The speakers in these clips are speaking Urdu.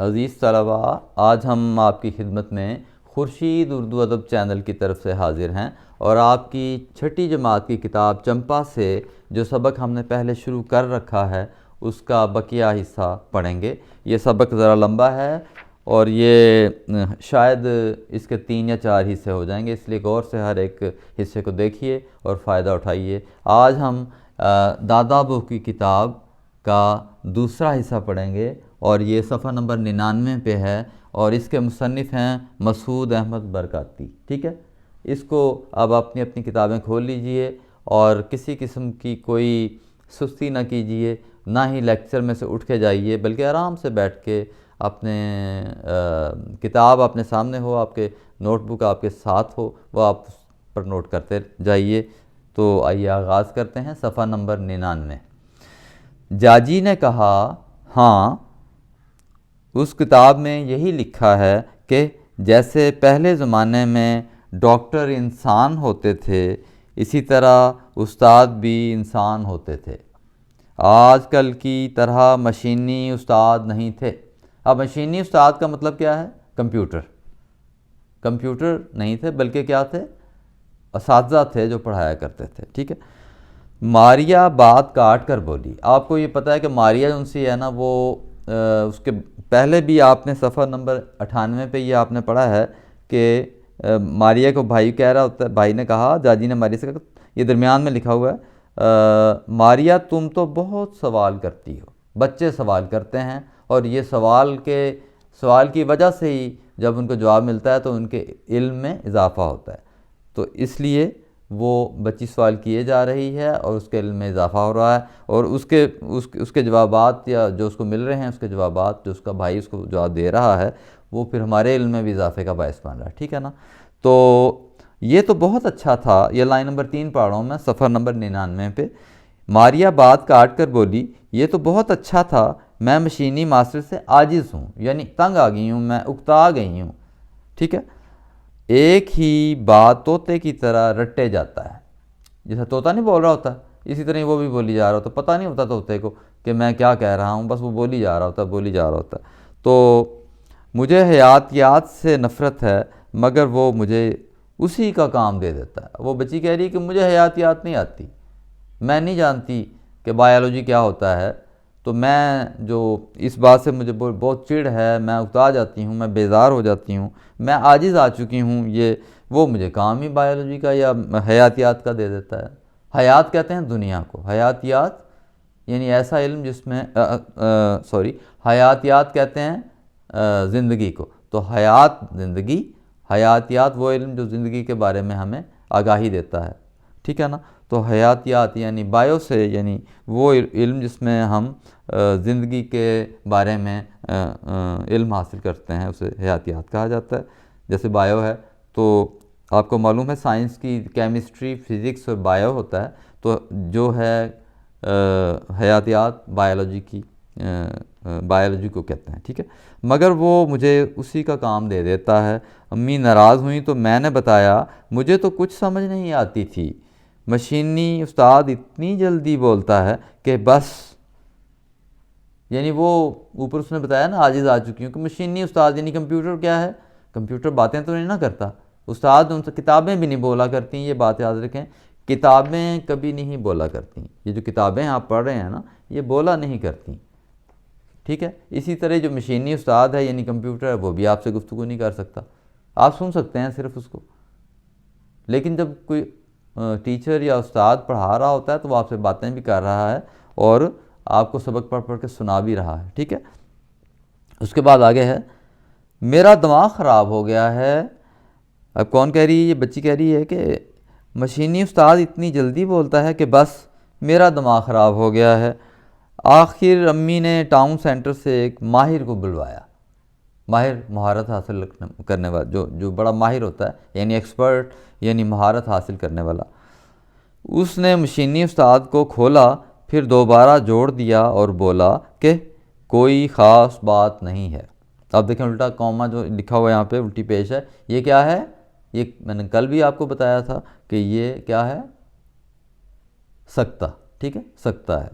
عزیز طلباء، آج ہم آپ کی خدمت میں خورشید اردو ادب چینل کی طرف سے حاضر ہیں اور آپ کی چھٹی جماعت کی کتاب چمپا سے جو سبق ہم نے پہلے شروع کر رکھا ہے اس کا بقیہ حصہ پڑھیں گے۔ یہ سبق ذرا لمبا ہے اور یہ شاید اس کے 3 یا 4 حصے ہو جائیں گے، اس لیے غور سے ہر ایک حصے کو دیکھیے اور فائدہ اٹھائیے۔ آج ہم دادا بو کی کتاب کا دوسرا حصہ پڑھیں گے اور یہ صفحہ نمبر 99 پہ ہے اور اس کے مصنف ہیں مسعود احمد برکاتی۔ ٹھیک ہے، اس کو اب اپنی اپنی کتابیں کھول لیجئے اور کسی قسم کی کوئی سستی نہ کیجئے، نہ ہی لیکچر میں سے اٹھ کے جائیے، بلکہ آرام سے بیٹھ کے اپنے کتاب اپنے سامنے ہو، آپ کے نوٹ بک آپ کے ساتھ ہو، وہ آپ اس پر نوٹ کرتے جائیے۔ تو آئیے آغاز کرتے ہیں۔ صفحہ نمبر 99۔ جاجی نے کہا، ہاں، اس کتاب میں یہی لکھا ہے کہ جیسے پہلے زمانے میں ڈاکٹر انسان ہوتے تھے، اسی طرح استاد بھی انسان ہوتے تھے۔ آج کل کی طرح مشینی استاد نہیں تھے۔ اب مشینی استاد کا مطلب کیا ہے؟ کمپیوٹر نہیں تھے، بلکہ کیا تھے؟ اساتذہ تھے جو پڑھایا کرتے تھے۔ ٹھیک ہے، ماریا بات کاٹ کر بولی۔ آپ کو یہ پتہ ہے کہ ماریا جو ان سی ہے نا، وہ اس کے پہلے بھی آپ نے صفحہ نمبر 98 پہ یہ آپ نے پڑھا ہے کہ ماریا کو بھائی کہہ رہا ہوتا ہے، بھائی نے کہا، جاجی نے ماریا سے کہا، یہ درمیان میں لکھا ہوا ہے، ماریا تم تو بہت سوال کرتی ہو۔ بچے سوال کرتے ہیں اور یہ سوال کی وجہ سے ہی جب ان کو جواب ملتا ہے تو ان کے علم میں اضافہ ہوتا ہے، تو اس لیے وہ بچی سوال کیے جا رہی ہے اور اس کے علم میں اضافہ ہو رہا ہے، اور اس کے جوابات یا جو اس کو مل رہے ہیں، اس کے جوابات جو اس کا بھائی اس کو جواب دے رہا ہے، وہ پھر ہمارے علم میں بھی اضافے کا باعث بن رہا ہے۔ ٹھیک ہے نا؟ تو یہ تو بہت اچھا تھا۔ یہ لائن نمبر 3 پڑھ رہا ہوں میں صفحہ نمبر 99 پہ۔ ماریا بات کاٹ کر بولی، یہ تو بہت اچھا تھا، میں مشینی ماسٹر سے عاجز ہوں، یعنی تنگ آ گئی ہوں، میں اکتا گئی ہوں۔ ٹھیک ہے، ایک ہی بات طوطے کی طرح رٹے جاتا ہے۔ جیسا طوطا نہیں بول رہا ہوتا، اسی طرح وہ بھی بولی جا رہا ہوتا، پتہ نہیں ہوتا طوطے کو کہ میں کیا کہہ رہا ہوں، بس وہ بولی جا رہا ہوتا۔ تو مجھے حیاتیات سے نفرت ہے، مگر وہ مجھے اسی کا کام دے دیتا ہے۔ وہ بچی کہہ رہی ہے کہ مجھے حیاتیات نہیں آتی، میں نہیں جانتی کہ بایولوجی کیا ہوتا ہے، تو میں جو اس بات سے مجھے بہت چڑ ہے، میں اکتا جاتی ہوں، میں بیزار ہو جاتی ہوں، میں عاجز آ چکی ہوں، وہ مجھے کام ہی بایولوجی کا یا حیاتیات کا دے دیتا ہے۔ حیات کہتے ہیں دنیا کو، حیاتیات یعنی ایسا علم جس میں حیاتیات کہتے ہیں زندگی کو، تو زندگی، حیاتیات وہ علم جو زندگی کے بارے میں ہمیں آگاہی دیتا ہے۔ ٹھیک ہے نا؟ تو حیاتیات یعنی بایو سے، یعنی وہ علم جس میں ہم زندگی کے بارے میں علم حاصل کرتے ہیں، اسے حیاتیات کہا جاتا ہے۔ جیسے بایو ہے تو آپ کو معلوم ہے سائنس کی کیمسٹری، فزکس اور بایو ہوتا ہے، تو جو ہے حیاتیات بایولوجی کو کہتے ہیں۔ ٹھیک ہے، مگر وہ مجھے اسی کا کام دے دیتا ہے۔ امی ناراض ہوئیں تو میں نے بتایا، مجھے تو کچھ سمجھ نہیں آتی تھی، مشینی استاد اتنی جلدی بولتا ہے کہ بس، یعنی وہ اوپر اس نے بتایا نا عاجز آ چکی ہوں، کہ مشینی استاد یعنی کمپیوٹر کیا ہے؟ کمپیوٹر باتیں تو نہیں نہ کرتا، استاد ان سے کتابیں بھی نہیں بولا کرتی، یہ بات یاد رکھیں، کتابیں کبھی نہیں بولا کرتی، یہ جو کتابیں آپ پڑھ رہے ہیں نا، یہ بولا نہیں کرتی۔ ٹھیک ہے، اسی طرح جو مشینی استاد ہے یعنی کمپیوٹر ہے، وہ بھی آپ سے گفتگو نہیں کر سکتا، آپ سن سکتے ہیں صرف اس کو، لیکن جب کوئی ٹیچر یا استاد پڑھا رہا ہوتا ہے تو وہ آپ سے باتیں بھی کر رہا ہے اور آپ کو سبق پڑھ پڑھ کے سنا بھی رہا ہے۔ ٹھیک ہے، اس کے بعد آگے ہے، میرا دماغ خراب ہو گیا ہے۔ اب کون کہہ رہی ہے؟ یہ بچی کہہ رہی ہے کہ مشینی استاد اتنی جلدی بولتا ہے کہ بس میرا دماغ خراب ہو گیا ہے۔ آخر امی نے ٹاؤن سینٹر سے ایک ماہر کو بلوایا، ماہر مہارت حاصل کرنے والا، جو بڑا ماہر ہوتا ہے، یعنی ایکسپرٹ، یعنی مہارت حاصل کرنے والا۔ اس نے مشینی استاد کو کھولا، پھر دوبارہ جوڑ دیا اور بولا کہ کوئی خاص بات نہیں ہے۔ اب دیکھیں الٹا کوما جو لکھا ہوا یہاں پہ الٹی پیش ہے، یہ کیا ہے؟ یہ میں نے کل بھی آپ کو بتایا تھا کہ یہ کیا ہے؟ سکتہ۔ ٹھیک ہے، سکتہ ہے۔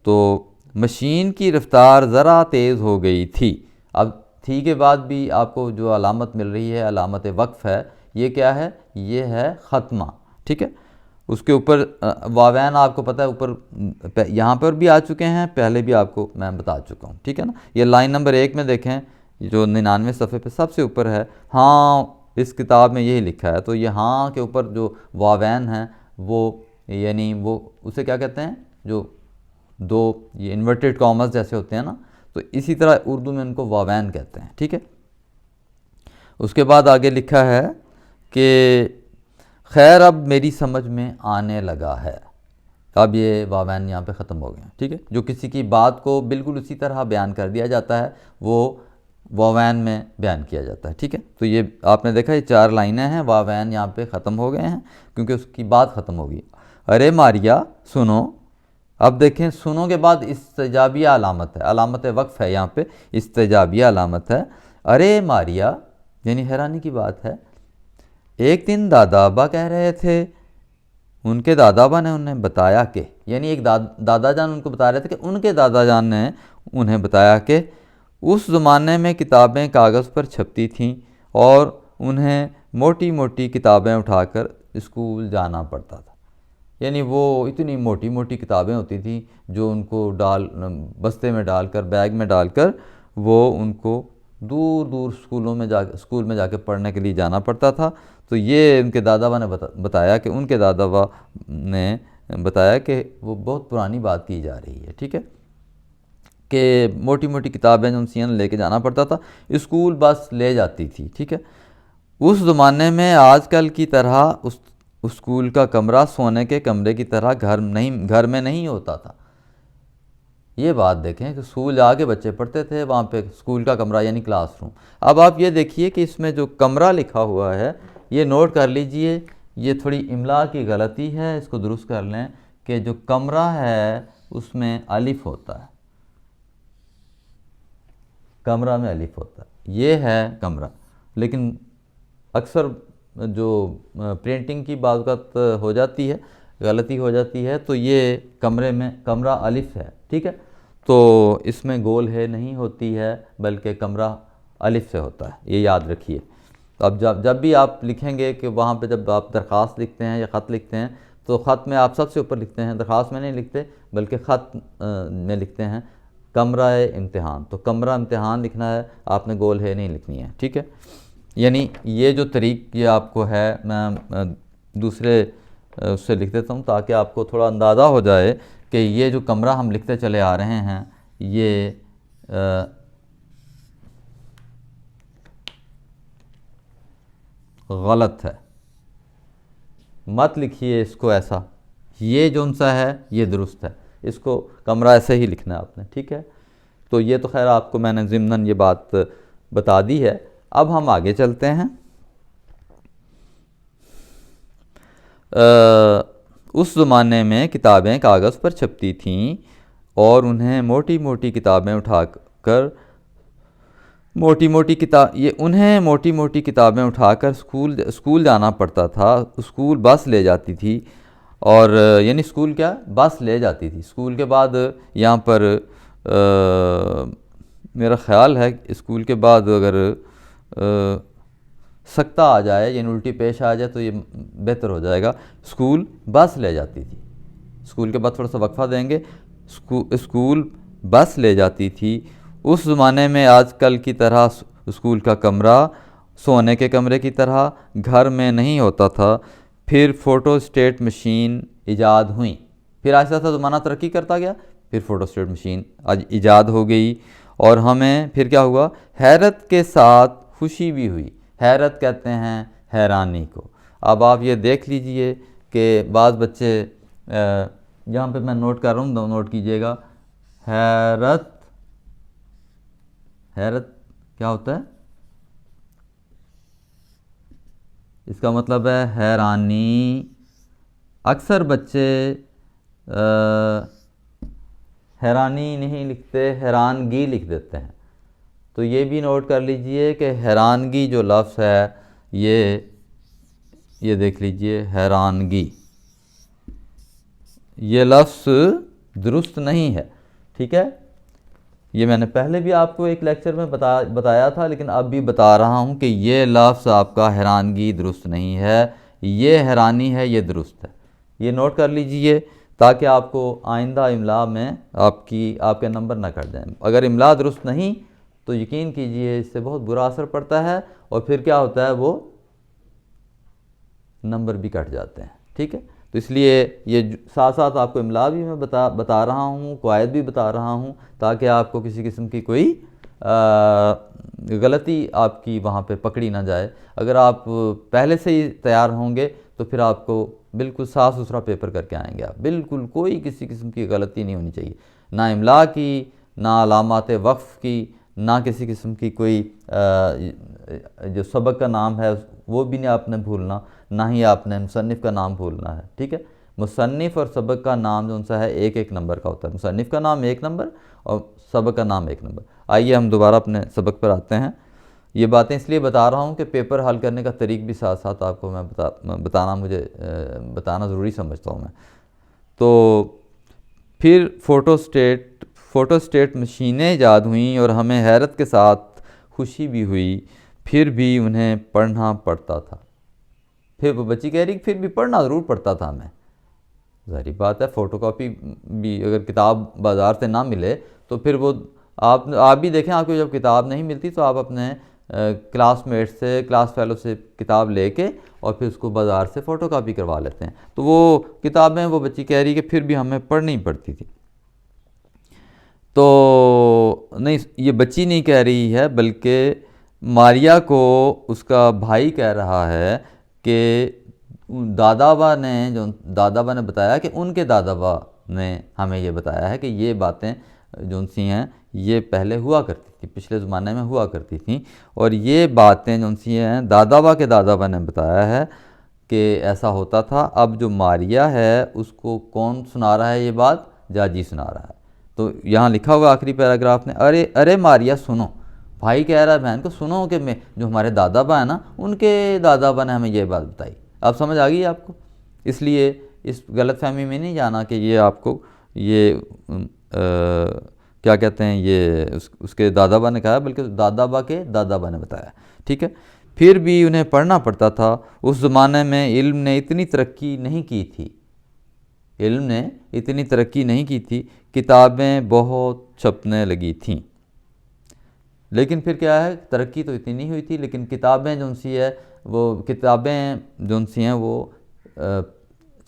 تو مشین کی رفتار ذرا تیز ہو گئی تھی، اب تھی کے بعد بھی آپ کو جو علامت مل رہی ہے علامت وقف ہے، یہ کیا ہے؟ یہ ہے ختمہ، ٹھیک ہے۔ اس کے اوپر واوین آپ کو پتہ ہے اوپر یہاں پر بھی آ چکے ہیں، پہلے بھی آپ کو میں بتا چکا ہوں، ٹھیک ہے نا۔ یہ لائن نمبر 1 میں دیکھیں جو 99 صفحے پہ سب سے اوپر ہے، ہاں اس کتاب میں یہی لکھا ہے، تو یہ ہاں کے اوپر جو واوین ہیں وہ یعنی وہ اسے کیا کہتے ہیں، جو دو یہ انورٹڈ کامرز جیسے ہوتے ہیں نا، تو اسی طرح اردو میں ان کو واوین کہتے ہیں، ٹھیک ہے۔ اس کے بعد آگے لکھا ہے کہ خیر اب میری سمجھ میں آنے لگا ہے، اب یہ واوین یہاں پہ ختم ہو گئے ہیں، ٹھیک ہے۔ جو کسی کی بات کو بالکل اسی طرح بیان کر دیا جاتا ہے وہ واوین میں بیان کیا جاتا ہے، ٹھیک ہے۔ تو یہ آپ نے دیکھا یہ 4 لائنیں ہیں، واوین یہاں پہ ختم ہو گئے ہیں کیونکہ اس کی بات ختم ہو گئی۔ ارے ماریا سنو، اب دیکھیں سنو کے بعد استجابیہ علامت ہے، علامت وقف ہے یہاں پہ، استجابیہ علامت ہے۔ ارے ماریا یعنی حیرانی کی بات ہے، ایک دن دادا ابا کہہ رہے تھے، ان کے دادا ابا نے انہیں بتایا کہ، یعنی ایک دادا جان ان کو بتا رہے تھے کہ ان کے دادا جان نے انہیں بتایا کہ اس زمانے میں کتابیں کاغذ پر چھپتی تھیں اور انہیں موٹی موٹی کتابیں اٹھا کر اسکول جانا پڑتا تھا۔ یعنی وہ اتنی موٹی موٹی کتابیں ہوتی تھیں جو ان کو بستے میں ڈال کر، بیگ میں ڈال کر وہ ان کو دور دور اسکول میں جا کے پڑھنے کے لیے جانا پڑتا تھا۔ تو یہ ان کے دادا با نے بتایا کہ ان کے دادا با نے بتایا کہ وہ بہت پرانی بات کی جا رہی ہے، ٹھیک ہے، کہ موٹی موٹی کتابیں جو انسیاں لے کے جانا پڑتا تھا، اسکول بس لے جاتی تھی، ٹھیک ہے۔ اس زمانے میں آج کل کی طرح اسکول کا کمرہ سونے کے کمرے کی طرح گھر میں نہیں ہوتا تھا۔ یہ بات دیکھیں کہ اسکول جا کے بچے پڑھتے تھے، وہاں پہ اسکول کا کمرہ یعنی کلاس روم۔ اب آپ یہ دیکھیے کہ اس میں جو کمرہ لکھا ہوا ہے یہ نوٹ کر لیجئے، یہ تھوڑی املا کی غلطی ہے، اس کو درست کر لیں کہ جو کمرہ ہے اس میں الف ہوتا ہے، کمرہ میں الف ہوتا ہے، یہ ہے کمرہ۔ لیکن اکثر جو پرنٹنگ کی بعض اوقات ہو جاتی ہے، غلطی ہو جاتی ہے، تو یہ کمرہ الف ہے، ٹھیک ہے۔ تو اس میں گول ہے نہیں ہوتی ہے بلکہ کمرہ الف سے ہوتا ہے، یہ یاد رکھیے۔ اب جب بھی آپ لکھیں گے کہ وہاں پہ جب آپ درخواست لکھتے ہیں یا خط لکھتے ہیں تو خط میں آپ سب سے اوپر لکھتے ہیں، درخواست میں نہیں لکھتے بلکہ خط میں لکھتے ہیں کمرہ امتحان، تو کمرہ امتحان لکھنا ہے، آپ نے گول ہے نہیں لکھنی ہے، ٹھیک ہے۔ یعنی یہ جو طریق یہ آپ کو ہے، میں دوسرے اس سے لکھ دیتا ہوں تاکہ آپ کو تھوڑا اندازہ ہو جائے کہ یہ جو کمرہ ہم لکھتے چلے آ رہے ہیں یہ غلط ہے، مت لکھیے اس کو ایسا، یہ جو سا ہے یہ درست ہے، اس کو کمرہ ایسے ہی لکھنا ہے آپ نے، ٹھیک ہے۔ تو یہ تو خیر آپ کو میں نے ضمناً یہ بات بتا دی ہے۔ اب ہم آگے چلتے ہیں۔ اس زمانے میں کتابیں کاغذ پر چھپتی تھیں اور انہیں موٹی موٹی کتابیں اٹھا کر اسکول جانا پڑتا تھا، اسکول بس لے جاتی تھی، اور یعنی اسکول کیا بس لے جاتی تھی۔ اسکول کے بعد یہاں پر میرا خیال ہے اسکول کے بعد اگر سکتہ آ جائے یعنی الٹی پیش آ جائے تو یہ بہتر ہو جائے گا، اسکول بس لے جاتی تھی۔ اسکول کے بعد تھوڑا سا وقفہ دیں گے، اسکول بس لے جاتی تھی۔ اس زمانے میں آج کل کی طرح اسکول کا کمرہ سونے کے کمرے کی طرح گھر میں نہیں ہوتا تھا۔ پھر فوٹو اسٹیٹ مشین ایجاد ہوئیں، پھر آہستہ آہستہ زمانہ ترقی کرتا گیا، پھر فوٹو اسٹیٹ مشین ایجاد ہو گئی، اور ہمیں پھر کیا ہوا، حیرت کے ساتھ خوشی بھی ہوئی۔ حیرت کہتے ہیں حیرانی کو۔ اب آپ یہ دیکھ لیجئے کہ بعض بچے یہاں پہ میں نوٹ کر رہا ہوں، نوٹ کیجئے گا، حیرت کیا ہوتا ہے؟ اس کا مطلب ہے حیرانی۔ اکثر بچے حیرانی نہیں لکھتے، حیرانگی لکھ دیتے ہیں، تو یہ بھی نوٹ کر لیجئے کہ حیرانگی جو لفظ ہے یہ دیکھ لیجئے، حیرانگی یہ لفظ درست نہیں ہے، ٹھیک ہے، یہ میں نے پہلے بھی آپ کو ایک لیکچر میں بتایا تھا، لیکن اب بھی بتا رہا ہوں کہ یہ لفظ آپ کا حیرانگی درست نہیں ہے، یہ حیرانی ہے، یہ درست ہے. یہ نوٹ کر لیجئے تاکہ آپ کو آئندہ املا میں آپ کے نمبر نہ کٹ جائیں. اگر املا درست نہیں تو یقین کیجئے اس سے بہت برا اثر پڑتا ہے، اور پھر کیا ہوتا ہے، وہ نمبر بھی کٹ جاتے ہیں. ٹھیک ہے، تو اس لیے یہ ساتھ ساتھ آپ کو املا بھی میں بتا رہا ہوں، قواعد بھی بتا رہا ہوں، تاکہ آپ کو کسی قسم کی کوئی غلطی آپ کی وہاں پہ پکڑی نہ جائے. اگر آپ پہلے سے ہی تیار ہوں گے تو پھر آپ کو بالکل صاف ستھرا پیپر کر کے آئیں گے. آپ بالکل کوئی کسی قسم کی غلطی نہیں ہونی چاہیے، نہ املا کی، نہ علامات وقف کی، نہ کسی قسم کی کوئی جو سبق کا نام ہے وہ بھی نہیں آپ نے بھولنا، نہ ہی آپ نے مصنف کا نام بھولنا ہے. ٹھیک ہے، مصنف اور سبق کا نام جو سا ہے ایک ایک نمبر کا ہوتا ہے. مصنف کا نام 1 نمبر اور سبق کا نام 1 نمبر. آئیے ہم دوبارہ اپنے سبق پر آتے ہیں. یہ باتیں اس لیے بتا رہا ہوں کہ پیپر حل کرنے کا طریق بھی ساتھ ساتھ آپ کو میں بتانا ضروری سمجھتا ہوں میں. تو پھر فوٹو اسٹیٹ مشینیں ایجاد ہوئیں اور ہمیں حیرت کے ساتھ خوشی بھی ہوئی، پھر بھی انہیں پڑھنا پڑتا تھا. پھر وہ بچی کہہ رہی کہ پھر بھی پڑھنا ضرور پڑتا تھا ہمیں. ظاہری بات ہے، فوٹو کاپی بھی اگر کتاب بازار سے نہ ملے تو پھر وہ آپ بھی دیکھیں، آپ کو جب کتاب نہیں ملتی تو آپ اپنے کلاس میٹ سے، کلاس فیلو سے کتاب لے کے اور پھر اس کو بازار سے فوٹو کاپی کروا لیتے ہیں. تو وہ کتابیں وہ بچی کہہ رہی کہ پھر بھی ہمیں پڑھنی پڑتی تھی. تو نہیں، یہ بچی نہیں کہہ رہی ہے بلکہ ماریا کو اس کا بھائی کہہ رہا ہے کہ دادا با نے بتایا کہ ان کے دادا با نے ہمیں یہ بتایا ہے کہ یہ باتیں جو سی ہیں یہ پہلے ہوا کرتی تھی، پچھلے زمانے میں ہوا کرتی تھیں، اور یہ باتیں جو سی ہیں دادا با کے دادا با نے بتایا ہے کہ ایسا ہوتا تھا. اب جو ماریا ہے اس کو کون سنا رہا ہے یہ بات؟ جاجی سنا رہا ہے. تو یہاں لکھا ہوا آخری پیراگراف میں، ارے ماریا سنو، بھائی کہہ رہا ہے بہن کو سنو کہ جو ہمارے دادا با ہیں نا ان کے دادا با نے ہمیں یہ بات بتائی. اب سمجھ آ گئی آپ کو؟ اس لیے اس غلط فہمی میں نہیں جانا کہ یہ آپ کو یہ کیا کہتے ہیں یہ اس کے دادا با نے کہا، بلکہ دادا با کے دادا با نے بتایا. ٹھیک ہے، پھر بھی انہیں پڑھنا پڑتا تھا. اس زمانے میں علم نے اتنی ترقی نہیں کی تھی، کتابیں بہت چھپنے لگی تھیں. لیکن پھر کیا ہے، ترقی تو اتنی نہیں ہوئی تھی، لیکن کتابیں جو سی ہیں وہ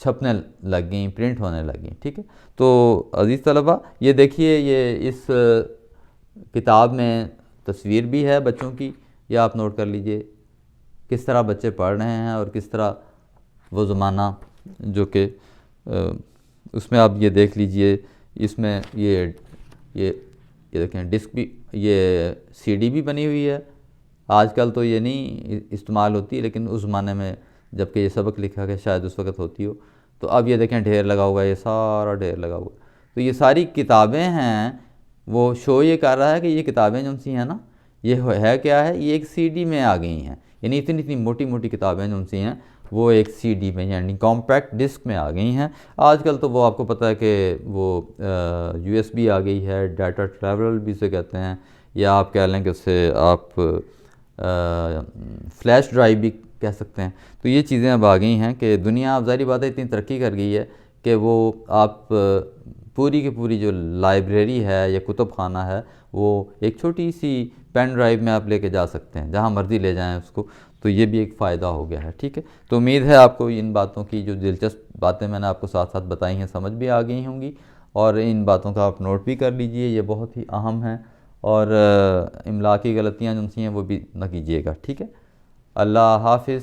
چھپنے لگ گئیں، پرنٹ ہونے لگ گئیں. ٹھیک ہے، تو عزیز طلبہ یہ دیکھیے، یہ اس کتاب میں تصویر بھی ہے بچوں کی، یہ آپ نوٹ کر لیجئے کس طرح بچے پڑھ رہے ہیں اور کس طرح وہ زمانہ جو کہ اس میں آپ یہ دیکھ لیجئے. اس میں یہ دیکھیں ڈسک بھی، یہ سی ڈی بھی بنی ہوئی ہے. آج کل تو یہ نہیں استعمال ہوتی، لیکن اس زمانے میں جب کہ یہ سبق لکھا گیا شاید اس وقت ہوتی ہو. تو اب یہ دیکھیں ڈھیر لگا ہوا ہے، یہ سارا ڈھیر لگا ہوا ہے. تو یہ ساری کتابیں ہیں، وہ شو یہ کر رہا ہے کہ یہ کتابیں جو سی ہیں نا، یہ ہے کیا ہے، یہ ایک سی ڈی میں آ گئی ہیں. یعنی اتنی موٹی موٹی کتابیں جو سی ہیں وہ ایک سی ڈی میں یعنی کمپیکٹ ڈسک میں آ گئی ہیں. آج کل تو وہ آپ کو پتہ ہے کہ وہ یو ایس بی آ گئی ہے، ڈیٹا ٹریول بھی اسے کہتے ہیں، یا آپ کہہ لیں کہ اسے آپ فلیش ڈرائیو بھی کہہ سکتے ہیں. تو یہ چیزیں اب آ گئی ہیں کہ دنیا اب ظاہری بات ہے اتنی ترقی کر گئی ہے کہ وہ آپ پوری کی پوری جو لائبریری ہے یا کتب خانہ ہے وہ ایک چھوٹی سی پین ڈرائیو میں آپ لے کے جا سکتے ہیں، جہاں مرضی لے جائیں اس کو. تو یہ بھی ایک فائدہ ہو گیا ہے. ٹھیک ہے، تو امید ہے آپ کو ان باتوں کی جو دلچسپ باتیں میں نے آپ کو ساتھ ساتھ بتائی ہیں سمجھ بھی آ گئی ہوں گی، اور ان باتوں کا آپ نوٹ بھی کر لیجئے، یہ بہت ہی اہم ہیں. اور املا کی غلطیاں جو سی ہیں وہ بھی نہ کیجیے گا. ٹھیک ہے، اللہ حافظ.